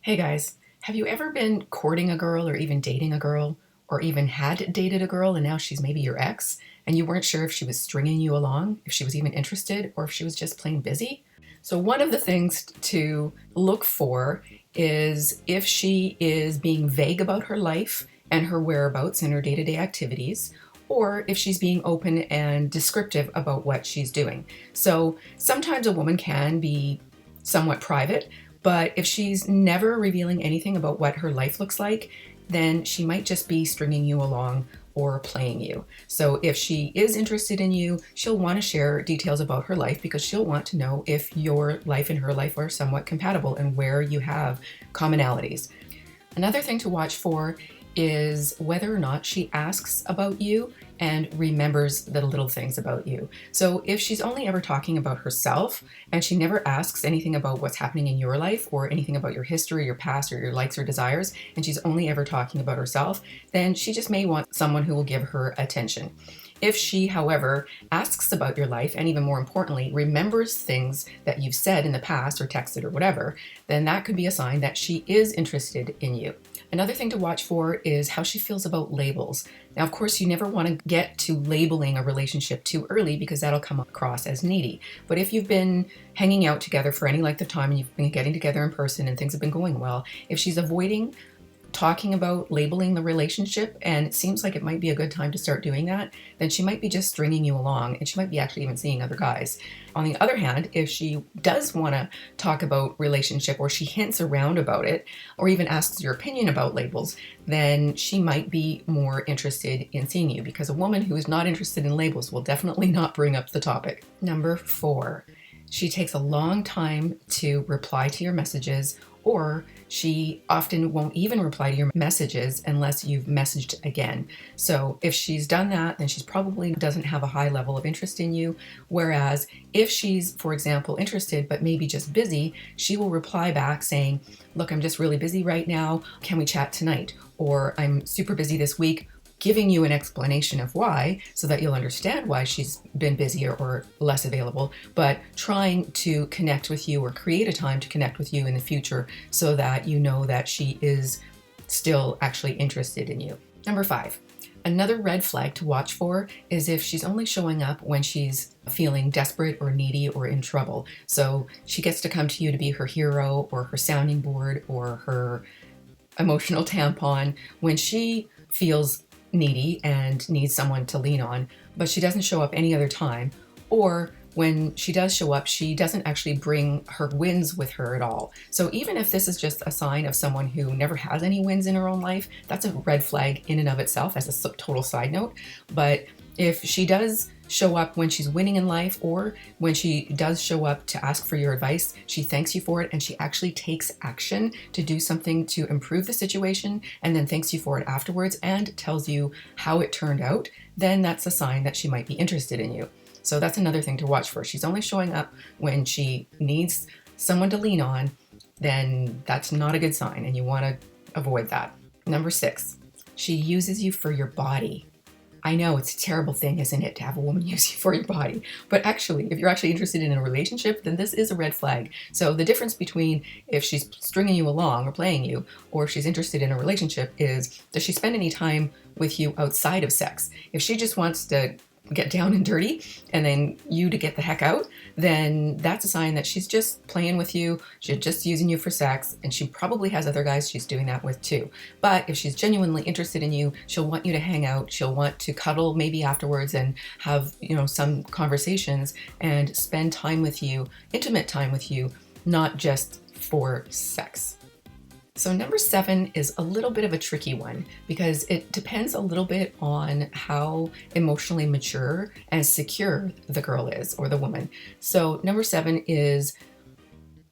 Hey guys, have you ever been courting a girl or even dating a girl or even had dated a girl and now she's maybe your ex and you weren't sure if she was stringing you along, if she was even interested, or if she was just plain busy? So, one of the things to look for is if she is being vague about her life and her whereabouts and her day to day activities, or if she's being open and descriptive about what she's doing. So, sometimes a woman can be somewhat private, but if she's never revealing anything about what her life looks like, then she might just be stringing you along or playing you. So if she is interested in you, she'll want to share details about her life because she'll want to know if your life and her life are somewhat compatible and where you have commonalities. Another thing to watch for is whether or not she asks about you and remembers the little things about you. So if she's only ever talking about herself and she never asks anything about what's happening in your life or anything about your history, your past, or your likes or desires, and she's only ever talking about herself, then she just may want someone who will give her attention. If she, however, asks about your life and even more importantly, remembers things that you've said in the past or texted or whatever, then that could be a sign that she is interested in you. Another thing to watch for is how she feels about labels. Now, of course, you never want to get to labeling a relationship too early because that'll come across as needy. But if you've been hanging out together for any length of time and you've been getting together in person and things have been going well, if she's avoiding talking about labeling the relationship and it seems like it might be a good time to start doing that, then she might be just stringing you along and she might be actually even seeing other guys. On the other hand, if she does want to talk about relationship or she hints around about it or even asks your opinion about labels, then she might be more interested in seeing you because a woman who is not interested in labels will definitely not bring up the topic. Number 4, she takes a long time to reply to your messages, or she often won't even reply to your messages unless you've messaged again. So if she's done that, then she probably doesn't have a high level of interest in you. Whereas if she's, for example, interested but maybe just busy, she will reply back saying, look, I'm just really busy right now. Can we chat tonight? Or I'm super busy this week, giving you an explanation of why so that you'll understand why she's been busier or less available, but trying to connect with you or create a time to connect with you in the future so that you know that she is still actually interested in you. Number 5, another red flag to watch for is if she's only showing up when she's feeling desperate or needy or in trouble. So she gets to come to you to be her hero or her sounding board or her emotional tampon when she feels needy and needs someone to lean on, but she doesn't show up any other time. Or when she does show up, she doesn't actually bring her wins with her at all. So even if this is just a sign of someone who never has any wins in her own life, that's a red flag in and of itself as a total side note. But if she does show up when she's winning in life or when she does show up to ask for your advice, she thanks you for it and she actually takes action to do something to improve the situation and then thanks you for it afterwards and tells you how it turned out, then that's a sign that she might be interested in you. So that's another thing to watch for. She's only showing up when she needs someone to lean on, then that's not a good sign and you want to avoid that. Number 6, she uses you for your body. I know it's a terrible thing, isn't it, to have a woman use you for your body? But actually, if you're actually interested in a relationship, then this is a red flag. So the difference between if she's stringing you along or playing you, or if she's interested in a relationship is, does she spend any time with you outside of sex? If she just wants to get down and dirty and then you to get the heck out, then that's a sign that she's just playing with you, she's just using you for sex, and she probably has other guys she's doing that with too. But if she's genuinely interested in you, she'll want you to hang out, she'll want to cuddle maybe afterwards and have, some conversations and spend time with you, intimate time with you, not just for sex. So number 7 is a little bit of a tricky one because it depends a little bit on how emotionally mature and secure the girl is or the woman. So number 7 is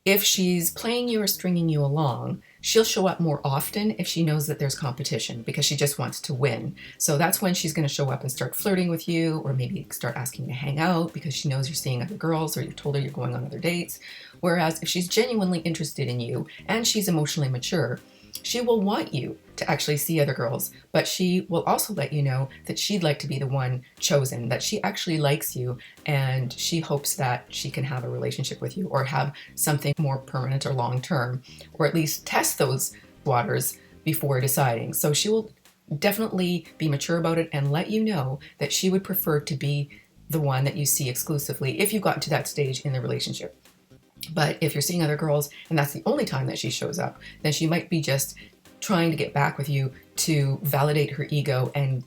if she's playing you or stringing you along, she'll show up more often if she knows that there's competition because she just wants to win. So that's when she's going to show up and start flirting with you or maybe start asking you to hang out because she knows you're seeing other girls or you've told her you're going on other dates. Whereas if she's genuinely interested in you and she's emotionally mature, She will want you to actually see other girls, but she will also let you know that she'd like to be the one chosen, that she actually likes you, and she hopes that she can have a relationship with you or have something more permanent or long term, or at least test those waters before deciding. So she will definitely be mature about it and let you know that she would prefer to be the one that you see exclusively if you got to that stage in the relationship. But if you're seeing other girls and that's the only time that she shows up, then she might be just trying to get back with you to validate her ego and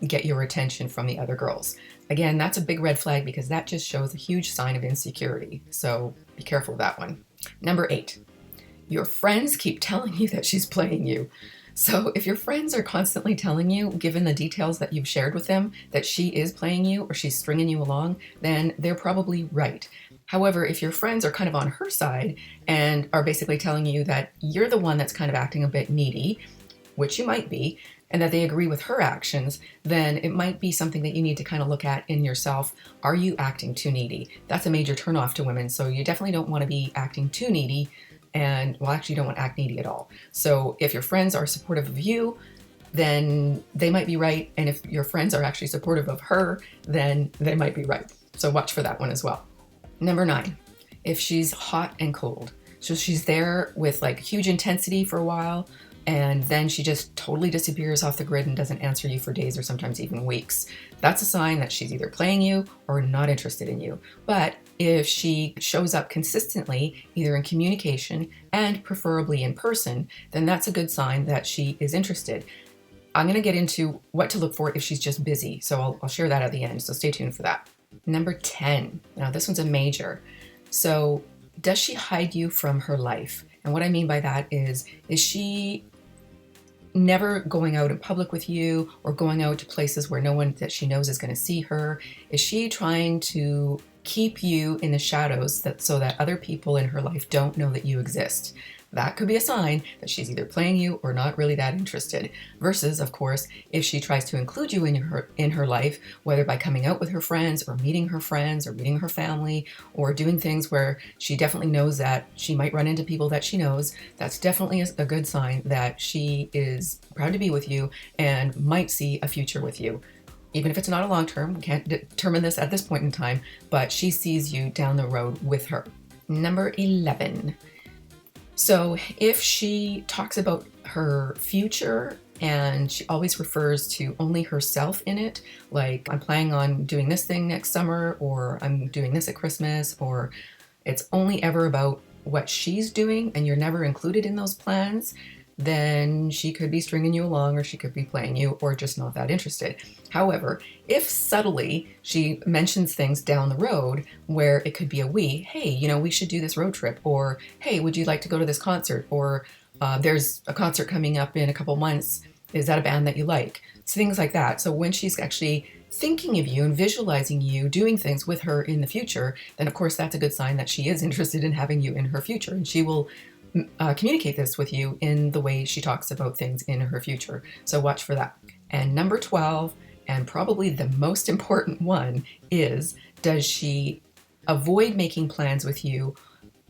get your attention from the other girls. Again, that's a big red flag because that just shows a huge sign of insecurity. So be careful of that one. Number 8, your friends keep telling you that she's playing you. So if your friends are constantly telling you, given the details that you've shared with them, that she is playing you or she's stringing you along, then they're probably right. However, if your friends are kind of on her side and are basically telling you that you're the one that's kind of acting a bit needy, which you might be, and that they agree with her actions, then it might be something that you need to kind of look at in yourself. Are you acting too needy? That's a major turnoff to women, so you definitely don't want to be acting too needy, and well, actually you don't want to act needy at all. So if your friends are supportive of you, then they might be right, and if your friends are actually supportive of her, then they might be right. So watch for that one as well. Number 9, if she's hot and cold. So she's there with like huge intensity for a while, and then she just totally disappears off the grid and doesn't answer you for days or sometimes even weeks. That's a sign that she's either playing you or not interested in you. But if she shows up consistently, either in communication and preferably in person, then that's a good sign that she is interested. I'm going to get into what to look for if she's just busy, so I'll share that at the end, so stay tuned for that. Number 10. Now this one's a major. So does she hide you from her life? And what I mean by that is she never going out in public with you or going out to places where no one that she knows is going to see her? Is she trying to keep you in the shadows so that other people in her life don't know that you exist? That could be a sign that she's either playing you or not really that interested. Versus, of course, if she tries to include you in her life, whether by coming out with her friends or meeting her friends or meeting her family or doing things where she definitely knows that she might run into people that she knows, that's definitely a good sign that she is proud to be with you and might see a future with you. Even if it's not a long term, we can't determine this at this point in time, but she sees you down the road with her. Number 11. So if she talks about her future and she always refers to only herself in it, like I'm planning on doing this thing next summer, or I'm doing this at Christmas, or it's only ever about what she's doing and you're never included in those plans, then she could be stringing you along or she could be playing you or just not that interested. However, if subtly she mentions things down the road where it could be hey, we should do this road trip, or hey, would you like to go to this concert, or there's a concert coming up in a couple months, is that a band that you like? So things like that. So when she's actually thinking of you and visualizing you doing things with her in the future, then of course that's a good sign that she is interested in having you in her future, and she will communicate this with you in the way she talks about things in her future. So watch for that. And number 12, and probably the most important one, is does she avoid making plans with you,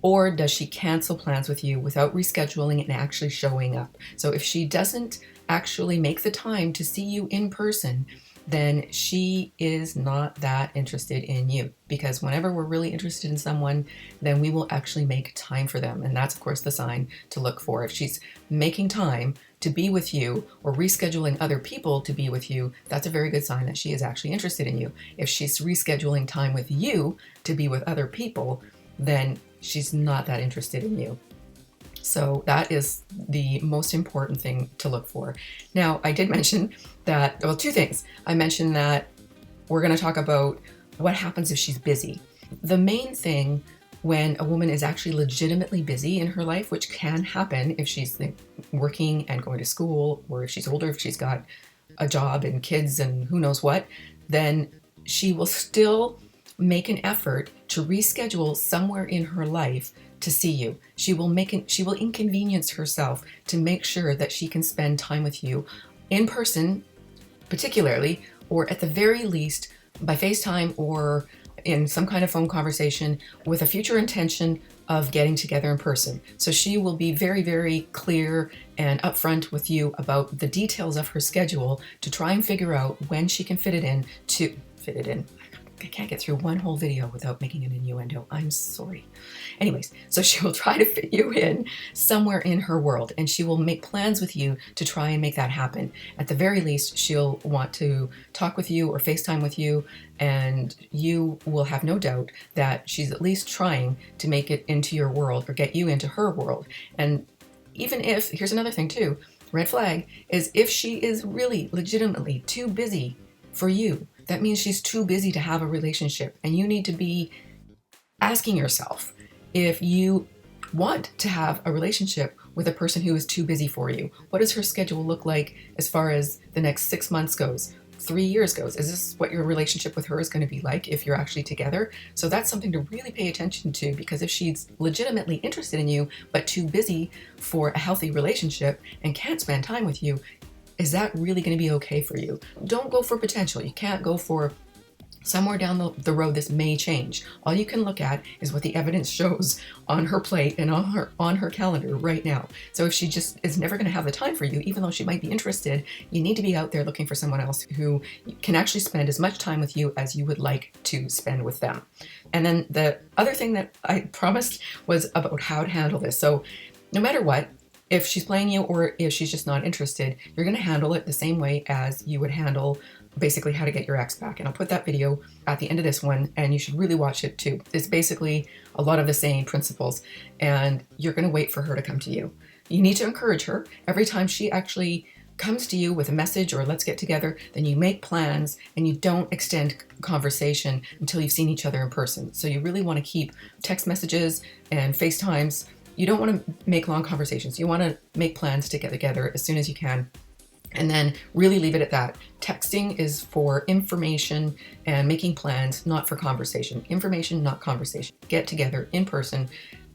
or does she cancel plans with you without rescheduling and actually showing up? So if she doesn't actually make the time to see you in person, then she is not that interested in you. Because whenever we're really interested in someone, then we will actually make time for them. And that's, of course, the sign to look for. If she's making time to be with you or rescheduling other people to be with you, that's a very good sign that she is actually interested in you. If she's rescheduling time with you to be with other people, then she's not that interested in you. So that is the most important thing to look for. Now, I did mention that, well, 2 things. I mentioned that we're going to talk about what happens if she's busy. The main thing when a woman is actually legitimately busy in her life, which can happen if she's working and going to school, or if she's older, if she's got a job and kids and who knows what, then she will still make an effort to reschedule somewhere in her life to see you. She will inconvenience herself to make sure that she can spend time with you in person, particularly, or at the very least by FaceTime or in some kind of phone conversation with a future intention of getting together in person. So she will be very, very clear and upfront with you about the details of her schedule to try and figure out when she can fit it in. I can't get through one whole video without making an innuendo. I'm sorry. Anyways, so she will try to fit you in somewhere in her world, and she will make plans with you to try and make that happen. At the very least, she'll want to talk with you or FaceTime with you, and you will have no doubt that she's at least trying to make it into your world or get you into her world. And even if, here's another thing too, red flag, is if she is really legitimately too busy for you, that means she's too busy to have a relationship, and you need to be asking yourself if you want to have a relationship with a person who is too busy for you. What does her schedule look like as far as the next 6 months goes, 3 years goes? Is this what your relationship with her is going to be like if you're actually together? So that's something to really pay attention to, because if she's legitimately interested in you but too busy for a healthy relationship and can't spend time with you, is that really going to be okay for you? Don't go for potential. You can't go for somewhere down the road this may change. All you can look at is what the evidence shows on her plate and on her calendar right now. So if she just is never going to have the time for you, even though she might be interested, you need to be out there looking for someone else who can actually spend as much time with you as you would like to spend with them. And then the other thing that I promised was about how to handle this. So no matter what, if she's playing you or if she's just not interested, you're going to handle it the same way as you would handle basically how to get your ex back. And I'll put that video at the end of this one, and you should really watch it too. It's basically a lot of the same principles, and you're going to wait for her to come to you. You need to encourage her. Every time she actually comes to you with a message or let's get together, then you make plans and you don't extend conversation until you've seen each other in person. So you really want to keep text messages and FaceTimes. You don't want to make long conversations. You want to make plans to get together as soon as you can, and then really leave it at that. Texting is for information and making plans, not for conversation. Information, not conversation. Get together in person,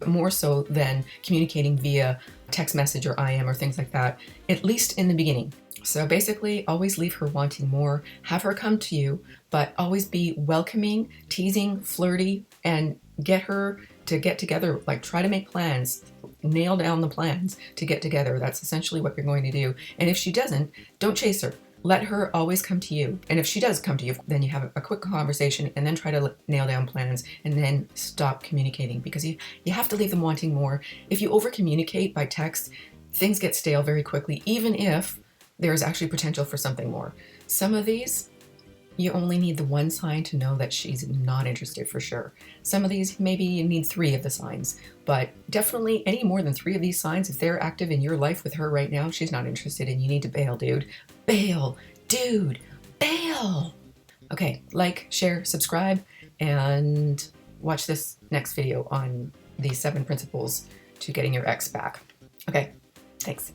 more so than communicating via text message or IM or things like that, at least in the beginning. So basically, always leave her wanting more. Have her come to you, but always be welcoming, teasing, flirty, and get her to get together. Like, try to make plans, nail down the plans to get together. That's essentially what you're going to do. And if she doesn't, don't chase her. Let her always come to you. And if she does come to you, then you have a quick conversation and then try to nail down plans and then stop communicating, because you have to leave them wanting more. If you over communicate by text, things get stale very quickly, even if there is actually potential for something more. Some of these, you only need the one sign to know that she's not interested for sure. Some of these, maybe you need 3 of the signs, but definitely any more than 3 of these signs, if they're active in your life with her right now, she's not interested and you need to bail, dude. Bail, dude, bail. Okay, like, share, subscribe, and watch this next video on the 7 principles to getting your ex back. Okay, thanks.